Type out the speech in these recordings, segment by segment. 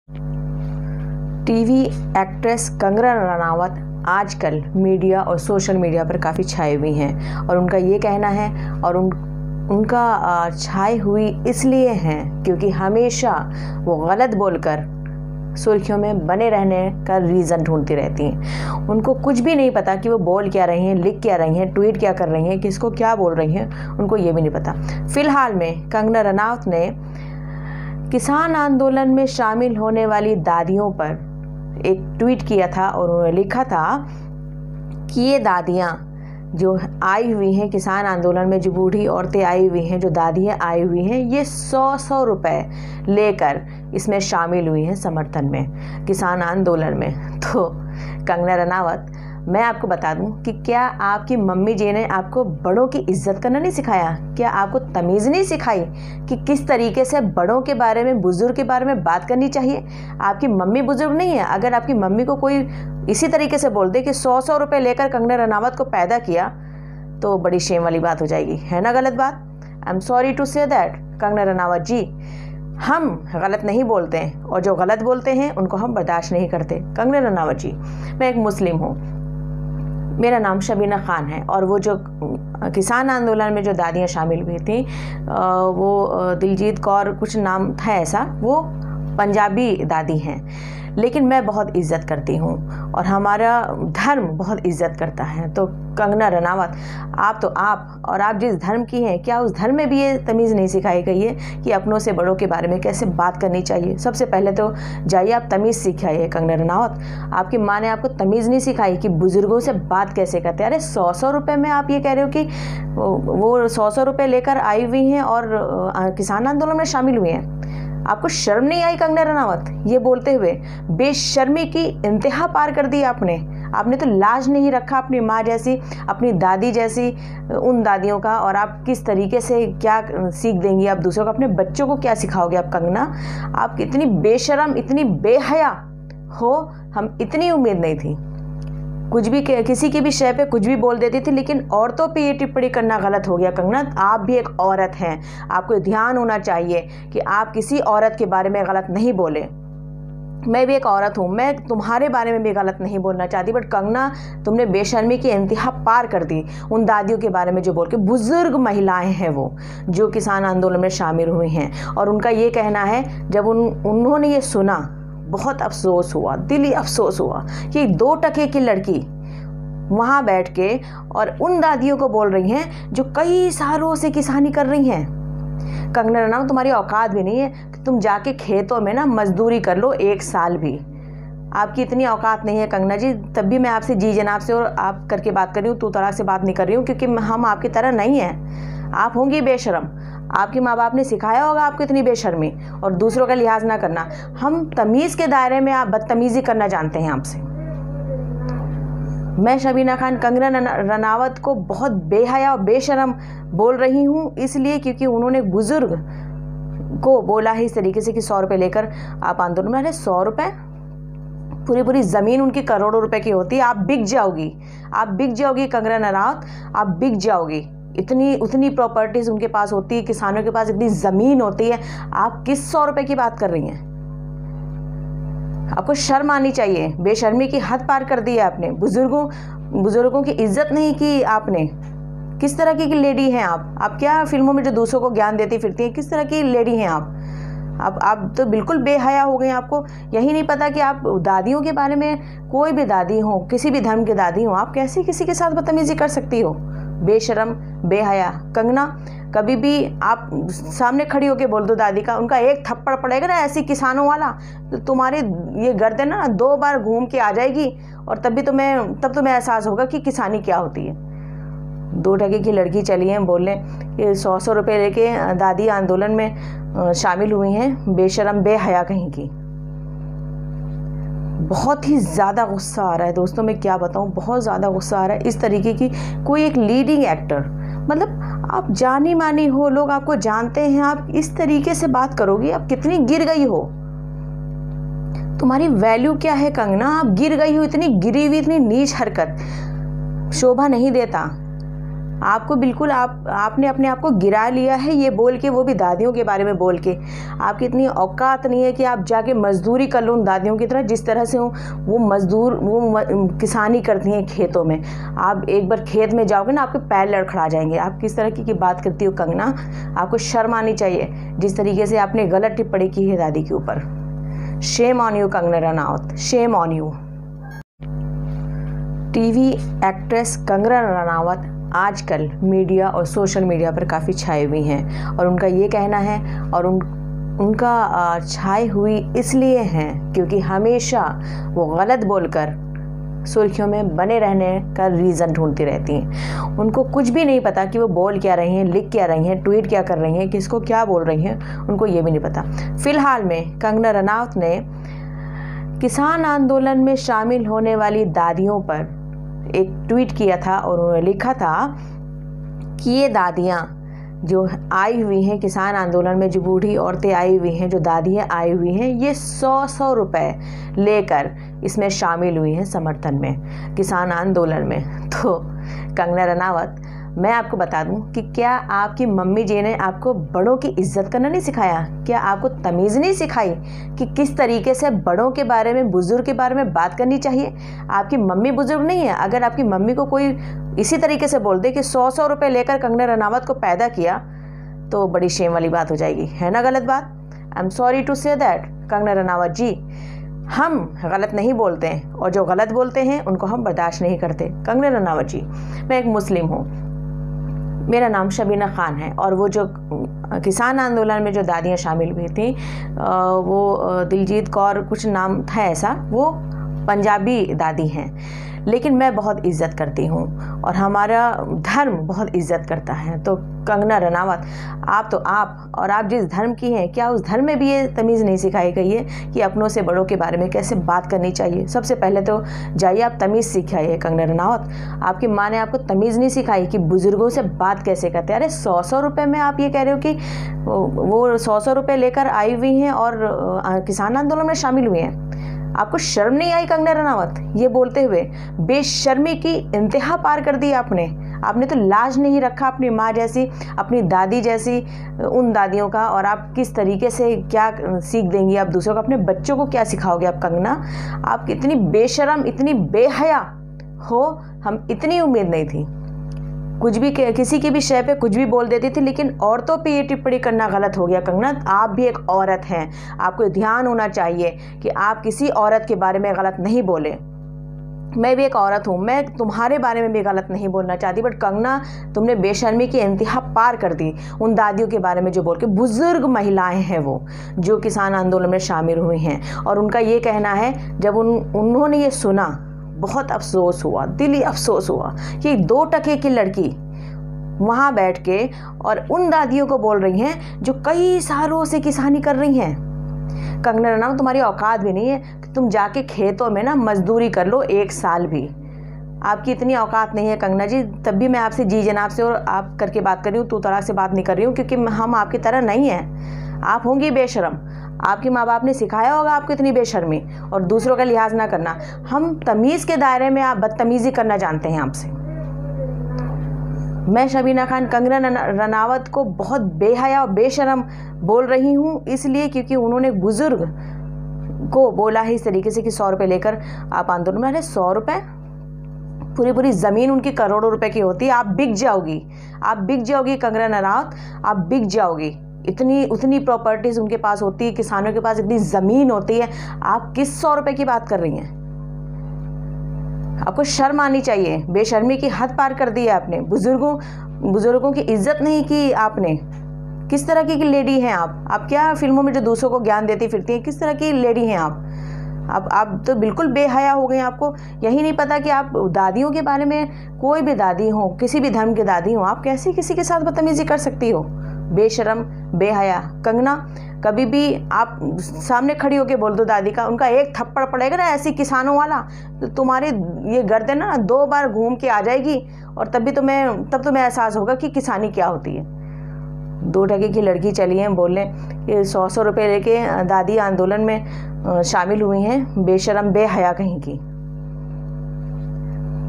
TV actress Kangana Ranaut आजकल media और social media पर काफ़ी छाई हुई हैं और उनका ये कहना है और उनका छाई हुई इसलिए हैं क्योंकि हमेशा वो गलत बोलकर सुर्खियों में बने रहने का रीज़न ढूंढती रहती हैं। उनको कुछ भी नहीं पता कि वो बोल क्या रही हैं, लिख क्या रही हैं, ट्वीट क्या कर रही हैं, किसको क्या बोल रही हैं, उनको ये भी नहीं पता। फ़िलहाल में कंगना रनावत ने किसान आंदोलन में शामिल होने वाली दादियों पर एक ट्वीट किया था और उन्होंने लिखा था कि ये दादियाँ जो आई हुई हैं किसान आंदोलन में, जो बूढ़ी औरतें आई हुई हैं, जो दादियाँ आई हुई हैं, ये 100 रुपए लेकर इसमें शामिल हुई हैं समर्थन में, किसान आंदोलन में। तो कंगना रनावत, मैं आपको बता दूं कि क्या आपकी मम्मी जी ने आपको बड़ों की इज्जत करना नहीं सिखाया? क्या आपको तमीज़ नहीं सिखाई कि किस तरीके से बड़ों के बारे में, बुज़ुर्ग के बारे में बात करनी चाहिए? आपकी मम्मी बुज़ुर्ग नहीं है। अगर आपकी मम्मी को कोई इसी तरीके से बोल दे कि 100 रुपये लेकर कंगना रनावत को पैदा किया, तो बड़ी शेम वाली बात हो जाएगी, है ना गलत बात? I am sorry to say that Kangana Ranaut ji, हम गलत नहीं बोलते हैं और जो गलत बोलते हैं उनको हम बर्दाश्त नहीं करते। कंगना रनावत जी, मैं एक मुस्लिम हूँ, मेरा नाम शबीना खान है और वो जो किसान आंदोलन में जो दादियाँ शामिल हुई थी, वो दिलजीत कौर कुछ नाम था ऐसा, वो पंजाबी दादी हैं, लेकिन मैं बहुत इज़्ज़त करती हूँ और हमारा धर्म बहुत इज़्ज़त करता है। तो कंगना रनावत, आप और आप जिस धर्म की हैं, क्या उस धर्म में भी ये तमीज़ नहीं सिखाई गई है कि अपनों से बड़ों के बारे में कैसे बात करनी चाहिए? सबसे पहले तो जाइए आप तमीज़ सिखाइए। कंगना रनावत, आपकी माँ ने आपको तमीज़ नहीं सिखाई कि बुज़ुर्गों से बात कैसे करते हैं? अरे 100 रुपये में आप ये कह रहे हो कि वो 100 रुपये लेकर आई हुई हैं और किसान आंदोलन में शामिल हुई हैं। आपको शर्म नहीं आई कंगना रनावत ये बोलते हुए? बेशर्मी की इंतहा पार कर दी आपने तो लाज नहीं रखा अपनी माँ जैसी, अपनी दादी जैसी उन दादियों का। और आप किस तरीके से क्या सीख देंगी आप दूसरों को? अपने बच्चों को क्या सिखाओगे आप कंगना? आप इतनी बेशर्म, इतनी बेहया हो, हम इतनी उम्मीद नहीं थी। कुछ भी, किसी की भी शय पे कुछ भी बोल देती थी, लेकिन औरतों पे ये टिप्पणी करना गलत हो गया। कंगना, आप भी एक औरत हैं, आपको ध्यान होना चाहिए कि आप किसी औरत के बारे में गलत नहीं बोले। मैं भी एक औरत हूँ, मैं तुम्हारे बारे में भी गलत नहीं बोलना चाहती, बट कंगना, तुमने बेशर्मी की इंतहा पार कर दी उन दादियों के बारे में जो बोल के। बुजुर्ग महिलाएं हैं वो, जो किसान आंदोलन में शामिल हुई हैं, और उनका ये कहना है, जब उन्होंने ये सुना, बहुत अफसोस हुआ, दिली अफसोस हुआ कि 2 टके की लड़की वहाँ बैठ के और उन दादियों को बोल रही हैं जो कई सालों से किसानी कर रही हैं। कंगना रनावत, तुम्हारी औकात भी नहीं है कि तुम जाके खेतों में ना मजदूरी कर लो 1 साल भी। आपकी इतनी औकात नहीं है कंगना जी। तब भी मैं आपसे जी जनाब से और आप करके बात कर रही हूँ, तू तड़ाक से बात नहीं कर रही हूँ, क्योंकि हम आपकी तरह नहीं हैं। आप होंगी बेशर्म, आपके माँ बाप ने सिखाया होगा आपको इतनी बेशर्मी और दूसरों का लिहाज ना करना। हम तमीज़ के दायरे में आप बदतमीज़ी करना जानते हैं आपसे। मैं शबीना खान कंगना रनावत को बहुत बेहया और बेशर्म बोल रही हूँ, इसलिए क्योंकि उन्होंने बुजुर्ग को बोला है इस तरीके से कि 100 रुपये लेकर आप आंदोलन में। अरे 100 रुपये, पूरी ज़मीन उनकी करोड़ों रुपए की होती है। आप बिक जाओगी कंगना रनावत, आप बिक जाओगी। उतनी प्रॉपर्टीज़ उनके पास होती है, किसानों के पास इतनी ज़मीन होती है। आप किस 100 रुपये की बात कर रही हैं? आपको शर्म आनी चाहिए। बेशर्मी की हद पार कर दी है आपने। बुजुर्गों की इज्जत नहीं की आपने। किस तरह की लेडी हैं आप क्या फिल्मों में जो दूसरों को ज्ञान देती फिरती हैं, किस तरह की लेडी हैं आप तो बिल्कुल बेहया हो गए। आपको यही नहीं पता कि आप दादियों के बारे में, कोई भी दादी हो, किसी भी धर्म की दादी हो, आप कैसे किसी के साथ बदतमीजी कर सकती हो? बेशर्म, बेहया। कंगना, कभी भी आप सामने खड़ी होकर बोल दो दादी का, उनका एक थप्पड़ पड़ेगा ना ऐसी किसानों वाला, तो तुम्हारी ये गर्दन ना 2 बार घूम के आ जाएगी और तब तुम्हें एहसास होगा कि किसानी क्या होती है। 2 टके की लड़की चली है बोलने कि 100 रुपये लेके दादी आंदोलन में शामिल हुई हैं। बेशर्म, बेहया कहीं की। बहुत ही ज़्यादा गुस्सा आ रहा है दोस्तों, मैं क्या बताऊँ, बहुत ज़्यादा गुस्सा आ रहा है। इस तरीके की कोई एक लीडिंग एक्टर, मतलब आप जानी मानी हो, लोग आपको जानते हैं, आप इस तरीके से बात करोगी? आप कितनी गिर गई हो? तुम्हारी वैल्यू क्या है कंगना? आप गिर गई हो, इतनी गिरी हुई, इतनी नीच हरकत शोभा नहीं देता। आपको बिल्कुल आपने अपने आप को गिरा लिया है ये बोल के, वो भी दादियों के बारे में बोल के। आपकी इतनी औकात नहीं है कि आप जाके मजदूरी कर लो उन दादियों की तरह, जिस तरह से वो किसानी करती हैं खेतों में। आप एक बार खेत में जाओगे ना, आपके पैर लड़खड़ा जाएंगे। आप किस तरह की बात करती हो कंगना? आपको शर्म आनी चाहिए जिस तरीके से आपने गलत टिप्पणी की है दादी के ऊपर। Shame on you Kangana Ranaut, shame on you. TV actress Kangana Ranaut आजकल मीडिया और सोशल मीडिया पर काफ़ी छाई हुई हैं, और उनका ये कहना है, और उनका छाई हुई इसलिए हैं क्योंकि हमेशा वो गलत बोलकर सुर्खियों में बने रहने का रीज़न ढूंढती रहती हैं। उनको कुछ भी नहीं पता कि वो बोल क्या रही हैं, लिख क्या रही हैं, ट्वीट क्या कर रही हैं, किसको क्या बोल रही हैं, उनको ये भी नहीं पता। फिलहाल में कंगना रनावत ने किसान आंदोलन में शामिल होने वाली दादियों पर एक ट्वीट किया था, और उन्होंने लिखा था कि ये दादियाँ जो आई हुई हैं किसान आंदोलन में, जो बूढ़ी औरतें आई हुई हैं, जो दादियाँ आई हुई हैं, ये 100 रुपए लेकर इसमें शामिल हुई हैं समर्थन में, किसान आंदोलन में। तो कंगना रनावत, मैं आपको बता दूं कि क्या आपकी मम्मी जी ने आपको बड़ों की इज्जत करना नहीं सिखाया? क्या आपको तमीज़ नहीं सिखाई कि किस तरीके से बड़ों के बारे में, बुजुर्ग के बारे में बात करनी चाहिए? आपकी मम्मी बुजुर्ग नहीं है। अगर आपकी मम्मी को कोई इसी तरीके से बोल दे कि 100 रुपये लेकर कंगना रनावत को पैदा किया, तो बड़ी शेम वाली बात हो जाएगी, है ना? गलत बात। I am sorry to say that Kangana Ranaut ji, हम गलत नहीं बोलते हैं, और जो गलत बोलते हैं उनको हम बर्दाश्त नहीं करते। कंगना रनावत जी, मैं एक मुस्लिम हूँ, मेरा नाम शबीना खान है, और वो जो किसान आंदोलन में जो दादियाँ शामिल हुई थी, वो दिलजीत कौर कुछ नाम था ऐसा, वो पंजाबी दादी हैं। लेकिन मैं बहुत इज़्ज़त करती हूँ और हमारा धर्म बहुत इज़्ज़त करता है। तो कंगना रनावत, आप जिस धर्म की हैं, क्या उस धर्म में भी ये तमीज़ नहीं सिखाई गई है कि अपनों से बड़ों के बारे में कैसे बात करनी चाहिए? सबसे पहले तो जाइए आप तमीज़ सिखाइए कंगना रनावत। आपकी माँ ने आपको तमीज़ नहीं सिखाई कि बुज़ुर्गों से बात कैसे करते हैं। अरे 100 रुपये में आप ये कह रहे हो कि वो 100 रुपये लेकर आई हुई हैं और किसान आंदोलन में शामिल हुई हैं। आपको शर्म नहीं आई कंगना रनावत ये बोलते हुए? बेशर्मी की इंतहा पार कर दी आपने तो लाज नहीं रखा अपनी माँ जैसी, अपनी दादी जैसी उन दादियों का। और आप किस तरीके से क्या सीख देंगी आप दूसरों को? अपने बच्चों को क्या सिखाओगे आप कंगना? आप इतनी बेशर्म, इतनी बेहया हो, हम इतनी उम्मीद नहीं थी। कुछ भी, किसी की भी शय पे कुछ भी बोल देती थी, लेकिन औरतों पे ये टिप्पणी करना गलत हो गया। कंगना, आप भी एक औरत हैं, आपको ध्यान होना चाहिए कि आप किसी औरत के बारे में गलत नहीं बोले। मैं भी एक औरत हूँ, मैं तुम्हारे बारे में भी गलत नहीं बोलना चाहती, बट कंगना तुमने बेशर्मी की इंतहा पार कर दी उन दादियों के बारे में जो बोल के। बुजुर्ग महिलाएं हैं वो जो किसान आंदोलन में शामिल हुई हैं, और उनका ये कहना है, जब उन्होंने ये सुना बहुत अफसोस हुआ, दिली अफसोस हुआ कि 2 टके की लड़की वहाँ बैठ के और उन दादियों को बोल रही हैं जो कई सालों से किसानी कर रही हैं। कंगना रनावत, तुम्हारी औकात भी नहीं है कि तुम जाके खेतों में ना मजदूरी कर लो 1 साल भी। आपकी इतनी औकात नहीं है कंगना जी। तब भी मैं आपसे जी जनाब से और आप करके बात कर रही हूँ, तू तड़ाक से बात नहीं कर रही हूँ, क्योंकि हम आपकी तरह नहीं हैं। आप होंगी बेशर्म, आपके माँ बाप ने सिखाया होगा आपको इतनी बेशर्मी और दूसरों का लिहाज ना करना। हम तमीज़ के दायरे में आप बदतमीज़ी करना जानते हैं आपसे। मैं शबीना खान कंगना रनावत को बहुत बेहया और बेशर्म बोल रही हूँ, इसलिए क्योंकि उन्होंने बुजुर्ग को बोला है इस तरीके से कि 100 रुपये लेकर आप आंदोलन में। अरे 100 रुपये, पूरी ज़मीन उनकी करोड़ों रुपए की होती है। आप बिक जाओगी कंगना रनावत, आप बिक जाओगी। उतनी प्रॉपर्टीज़ उनके पास होती है, किसानों के पास इतनी ज़मीन होती है। आप किस 100 रुपये की बात कर रही हैं? आपको शर्म आनी चाहिए। बेशर्मी की हद पार कर दी है आपने। बुजुर्गों की इज्जत नहीं की आपने। किस तरह की लेडी हैं आप क्या फिल्मों में जो दूसरों को ज्ञान देती फिरती हैं, किस तरह की लेडी हैं आप तो बिल्कुल बेहया हो गए। आपको यही नहीं पता कि आप दादियों के बारे में, कोई भी दादी हो, किसी भी धर्म की दादी हो, आप कैसे किसी के साथ बदतमीजी कर सकती हो? बेशरम, बेहया। कंगना, कभी भी आप सामने खड़ी होकर बोल दो दादी का, उनका एक थप्पड़ पड़ेगा ना ऐसी किसानों वाला, तो तुम्हारी ये गर्दन ना 2 बार घूम के आ जाएगी, और तब तुम्हें एहसास होगा कि किसानी क्या होती है। 2 टके की लड़की चली है बोलने कि 100 रुपये लेके दादी आंदोलन में शामिल हुई हैं। बेशरम, बेहया कहीं की।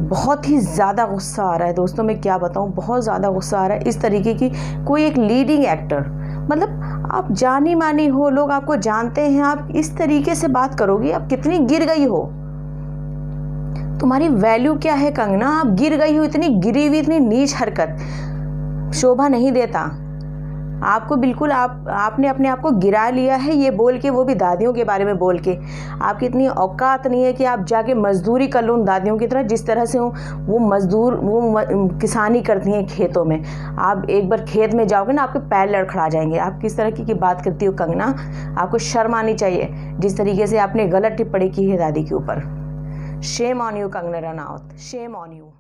बहुत ही ज़्यादा गुस्सा आ रहा है दोस्तों, मैं क्या बताऊँ, बहुत ज़्यादा गुस्सा आ रहा है इस तरीके की। कोई एक लीडिंग एक्टर, मतलब आप जानी मानी हो, लोग आपको जानते हैं, आप इस तरीके से बात करोगी, आप कितनी गिर गई हो, तुम्हारी वैल्यू क्या है कंगना, आप गिर गई हो, इतनी गिरी हुई, इतनी नीच हरकत शोभा नहीं देता आपको बिल्कुल। आपने अपने आप को गिरा लिया है ये बोल के, वो भी दादियों के बारे में बोल के। आपकी इतनी औकात नहीं है कि आप जाके मजदूरी कर लो उन दादियों की तरह, जिस तरह से वो मजदूर किसानी करती हैं खेतों में। आप एक बार खेत में जाओगे ना, आपके पैर लड़खड़ा जाएंगे। आप किस तरह की बात करती हो कंगना, आपको शर्म आनी चाहिए जिस तरीके से आपने गलत टिप्पणी की है दादी के ऊपर। Shame on you Kangana Ranaut, shame on you.